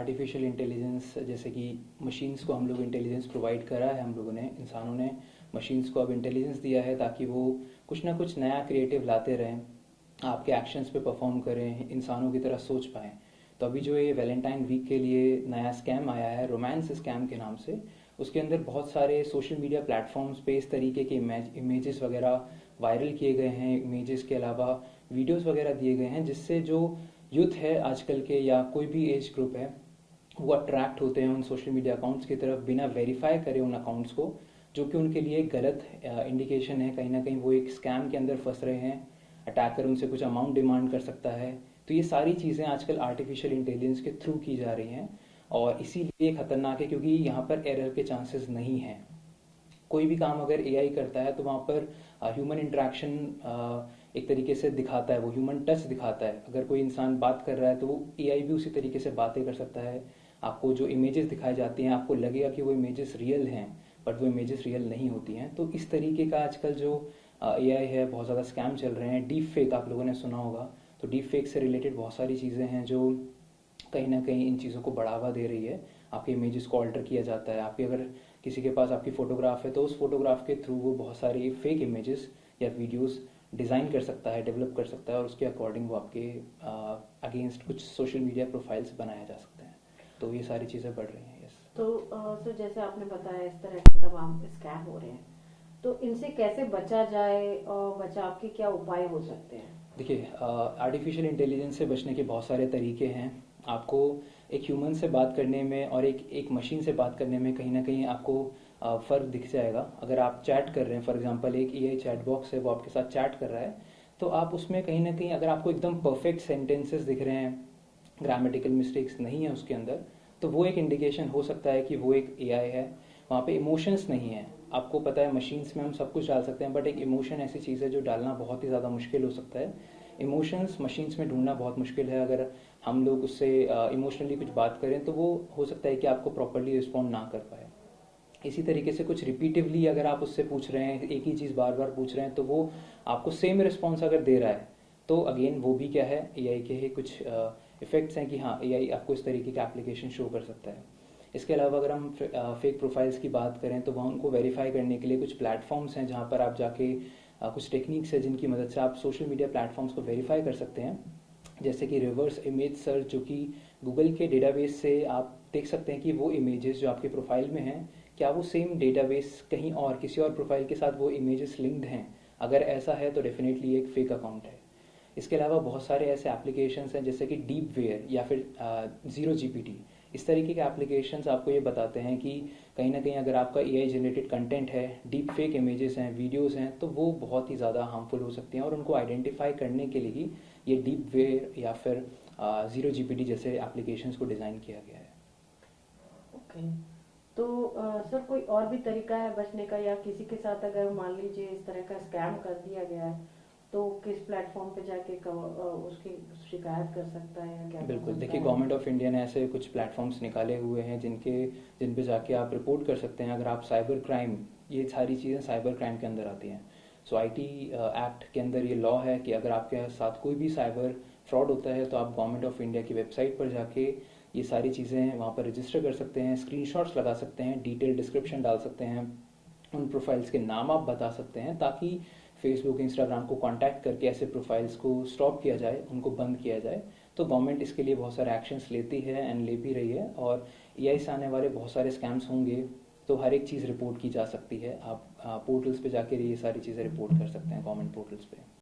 Artificial intelligence, जैसे कि machines को हम लोग इंटेलिजेंस प्रोवाइड करा है, हम लोगों ने, इंसानों ने मशीन्स को अब इंटेलिजेंस दिया है ताकि वो कुछ ना कुछ नया क्रिएटिव लाते रहें, आपके एक्शंस पे परफॉर्म करें, इंसानों की तरह सोच पाएँ। तो अभी जो ये वैलेंटाइन वीक के लिए नया स्कैम आया है रोमांस स्कैम के नाम से, उसके अंदर बहुत सारे सोशल मीडिया प्लेटफॉर्म्स पे इस तरीके के इमेजेस वगैरह वायरल किए गए हैं, इमेजेस के अलावा वीडियोस वगैरह दिए गए हैं, जिससे जो यूथ है आजकल के या कोई भी एज ग्रुप है वो अट्रैक्ट होते हैं उन सोशल मीडिया अकाउंट्स की तरफ बिना वेरीफाई करे उन अकाउंट्स को, जो कि उनके लिए एक गलत इंडिकेशन है। कहीं ना कहीं वो एक स्कैम के अंदर फंस रहे हैं, अटैकर उनसे कुछ अमाउंट डिमांड कर सकता है। तो ये सारी चीज़ें आजकल आर्टिफिशियल इंटेलिजेंस के थ्रू की जा रही हैं और इसीलिए खतरनाक है, क्योंकि यहाँ पर एरर के चांसेस नहीं हैं। कोई भी काम अगर एआई करता है तो वहाँ पर ह्यूमन इंटरेक्शन एक तरीके से दिखाता है, वो ह्यूमन टच दिखाता है। अगर कोई इंसान बात कर रहा है तो वो एआई भी उसी तरीके से बातें कर सकता है। आपको जो इमेजेस दिखाई जाती हैं आपको लगेगा कि वो इमेजेस रियल हैं, बट वो इमेजेस रियल नहीं होती हैं। तो इस तरीके का आजकल जो एआई है, बहुत ज़्यादा स्कैम चल रहे हैं। डीप फेक आप लोगों ने सुना होगा, तो डीप फेक से रिलेटेड बहुत सारी चीज़ें हैं जो कहीं ना कहीं इन चीज़ों को बढ़ावा दे रही है। आपके इमेजेस को ऑल्टर किया जाता है, आपके अगर किसी के पास आपकी फ़ोटोग्राफ है तो उस फोटोग्राफ के थ्रू वो बहुत सारे फेक इमेजेस या वीडियोस डिज़ाइन कर सकता है, डेवलप कर सकता है, और उसके अकॉर्डिंग वो आपके अगेंस्ट कुछ सोशल मीडिया प्रोफाइल्स बनाया जा सकते हैं। तो ये सारी चीज़ें बढ़ रही हैं। यस। तो सर, जैसे आपने बताया इस तरह के तमाम स्कैम हो रहे हैं, तो इनसे कैसे बचा जाए और बचाव के क्या उपाय हो सकते हैं? देखिए, आर्टिफिशियल इंटेलिजेंस से बचने के बहुत सारे तरीके हैं। आपको एक ह्यूमन से बात करने में और एक मशीन से बात करने में कहीं ना कहीं आपको फ़र्क दिख जाएगा। अगर आप चैट कर रहे हैं, फॉर एग्जांपल एक एआई चैट बॉक्स है, वो आपके साथ चैट कर रहा है, तो आप उसमें कहीं ना कहीं अगर आपको एकदम परफेक्ट सेंटेंसेस दिख रहे हैं, ग्रामेटिकल मिस्टेक्स नहीं है उसके अंदर, तो वो एक इंडिकेशन हो सकता है कि वो एक एआई है। वहाँ पे इमोशंस नहीं है। आपको पता है मशीन्स में हम सब कुछ डाल सकते हैं, बट एक इमोशन ऐसी चीज़ है जो डालना बहुत ही ज़्यादा मुश्किल हो सकता है। इमोशंस मशीन्स में ढूंढना बहुत मुश्किल है। अगर हम लोग उससे इमोशनली कुछ बात करें तो वो हो सकता है कि आपको प्रॉपरली रिस्पॉन्ड ना कर पाए। इसी तरीके से कुछ रिपीटिवली अगर आप उससे पूछ रहे हैं, एक ही चीज़ बार बार पूछ रहे हैं, तो वो आपको सेम रिस्पॉन्स अगर दे रहा है, तो अगेन वो भी क्या है, एआई के ही कुछ इफेक्ट्स हैं कि हाँ, एआई आपको इस तरीके का एप्लीकेशन शो कर सकता है। इसके अलावा अगर हम फेक प्रोफाइल्स की बात करें तो वहाँ उनको वेरीफाई करने के लिए कुछ प्लेटफॉर्म्स हैं जहाँ पर आप जाके कुछ टेक्निक्स है जिनकी मदद से आप सोशल मीडिया प्लेटफॉर्म्स को वेरीफाई कर सकते हैं। जैसे कि रिवर्स इमेज सर्च, जो कि गूगल के डेटाबेस से आप देख सकते हैं कि वो इमेजेस जो आपके प्रोफाइल में हैं, क्या वो सेम डेटाबेस कहीं और किसी और प्रोफाइल के साथ वो इमेजेस लिंक्ड हैं। अगर ऐसा है तो डेफिनेटली एक फेक अकाउंट है। इसके अलावा बहुत सारे ऐसे एप्लीकेशंस हैं जैसे कि डीप वेयर या फिर जीरो जीपीटी। इस तरीके के एप्लीकेशंस आपको ये बताते हैं कि कहीं ना कहीं अगर आपका एआई जनरेटेड कंटेंट है, डीप फेक इमेजेस हैं, वीडियोस हैं, तो वो बहुत ही ज़्यादा हार्मफुल हो सकती हैं। और उनको आइडेंटिफाई करने के लिए ही ये डीप वेयर या फिर जीरो जीपीटी जैसे एप्लीकेशंस को डिज़ाइन किया गया है। ओके। तो सर, कोई और भी तरीका है बचने का, या किसी के साथ अगर मान लीजिए इस तरह का स्कैम कर दिया गया है तो किस प्लेटफॉर्म पे जाके उसकी शिकायत कर सकता है या क्या कर बिल्कुल, सकता देखिए, है? गवर्नमेंट ऑफ इंडिया ने ऐसे कुछ प्लेटफॉर्म्स निकाले हुए हैं जिन पे जाके आप रिपोर्ट कर सकते हैं। अगर आप साइबर क्राइम, ये सारी चीज़ें साइबर क्राइम के अंदर आती हैं। सो आईटी एक्ट के अंदर ये लॉ है कि अगर आपके साथ कोई भी साइबर फ्रॉड होता है तो आप गवर्नमेंट ऑफ इंडिया की वेबसाइट पर जाके ये सारी चीज़ें वहाँ पर रजिस्टर कर सकते हैं, स्क्रीनशॉट्स लगा सकते हैं, डिटेल डिस्क्रिप्शन डाल सकते हैं, उन प्रोफाइल्स के नाम आप बता सकते हैं, ताकि फेसबुक इंस्टाग्राम को कांटेक्ट करके ऐसे प्रोफाइल्स को स्टॉप किया जाए, उनको बंद किया जाए। तो गवर्नमेंट इसके लिए बहुत सारे एक्शंस लेती है एंड ले भी रही है। और एआई से आने वाले बहुत सारे स्कैम्स होंगे, तो हर एक चीज़ रिपोर्ट की जा सकती है। आप पोर्टल्स पे जाके ये सारी चीज़ें रिपोर्ट कर सकते हैं, गवर्नमेंट पोर्टल्स पे।